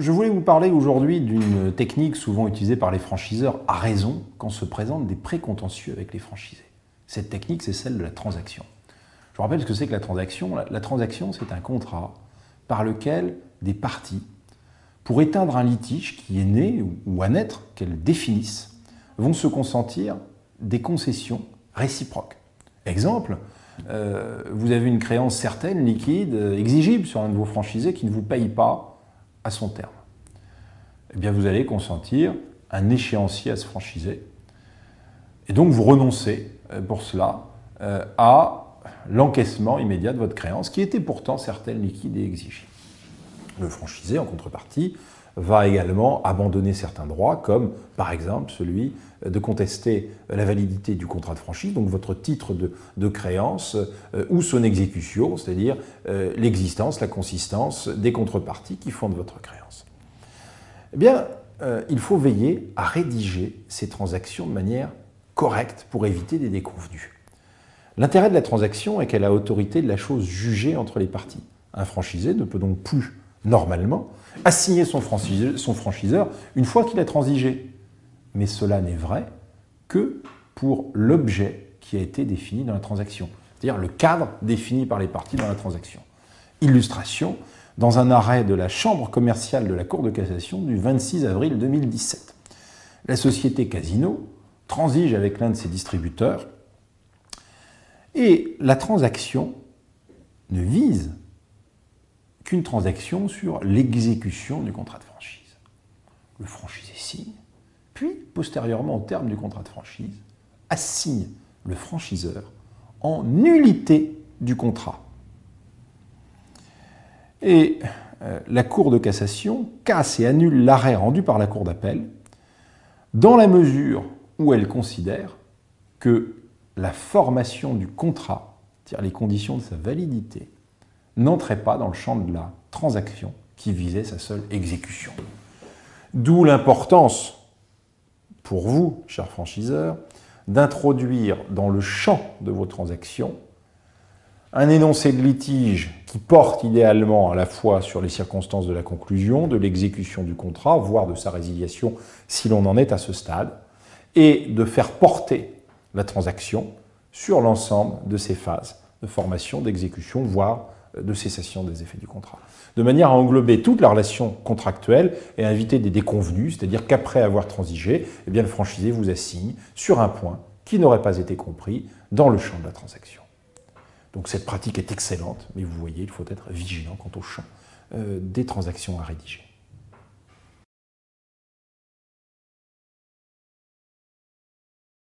Je voulais vous parler aujourd'hui d'une technique souvent utilisée par les franchiseurs à raison quand se présentent des précontentieux avec les franchisés. Cette technique, c'est celle de la transaction. Je vous rappelle ce que c'est que la transaction. La transaction, c'est un contrat par lequel des parties, pour éteindre un litige qui est né ou à naître, qu'elles définissent, vont se consentir des concessions réciproques. Exemple, vous avez une créance certaine, liquide, exigible sur un de vos franchisés qui ne vous paye pas à son terme. Eh bien, vous allez consentir un échéancier à ce franchisé. Et donc, vous renoncez pour cela à l'encaissement immédiat de votre créance, qui était pourtant certaine, liquide et exigible. Le franchisé, en contrepartie, va également abandonner certains droits, comme par exemple celui de contester la validité du contrat de franchise, donc votre titre de créance, ou son exécution, c'est-à-dire l'existence, la consistance des contreparties qui fondent votre créance. Eh bien, il faut veiller à rédiger ces transactions de manière correcte pour éviter des déconvenues. L'intérêt de la transaction est qu'elle a autorité de la chose jugée entre les parties. Un franchisé ne peut donc plus, normalement, assigner son franchiseur une fois qu'il a transigé. Mais cela n'est vrai que pour l'objet qui a été défini dans la transaction, c'est-à-dire le cadre défini par les parties dans la transaction. Illustration, dans un arrêt de la Chambre commerciale de la Cour de cassation du 26 avril 2017. La société Casino transige avec l'un de ses distributeurs et la transaction ne vise qu'une transaction sur l'exécution du contrat de franchise. Le franchisé signe, puis, postérieurement au terme du contrat de franchise, assigne le franchiseur en nullité du contrat. Et la Cour de cassation casse et annule l'arrêt rendu par la Cour d'appel dans la mesure où elle considère que la formation du contrat, c'est-à-dire les conditions de sa validité, n'entrait pas dans le champ de la transaction qui visait sa seule exécution. D'où l'importance pour vous, chers franchiseurs, d'introduire dans le champ de vos transactions un énoncé de litige qui porte idéalement à la fois sur les circonstances de la conclusion, de l'exécution du contrat, voire de sa résiliation si l'on en est à ce stade, et de faire porter la transaction sur l'ensemble de ses phases de formation, d'exécution, voire de cessation des effets du contrat, de manière à englober toute la relation contractuelle et à éviter des déconvenues, c'est-à-dire qu'après avoir transigé, eh bien, le franchisé vous assigne sur un point qui n'aurait pas été compris dans le champ de la transaction. Donc cette pratique est excellente, mais vous voyez, il faut être vigilant quant au champ des transactions à rédiger.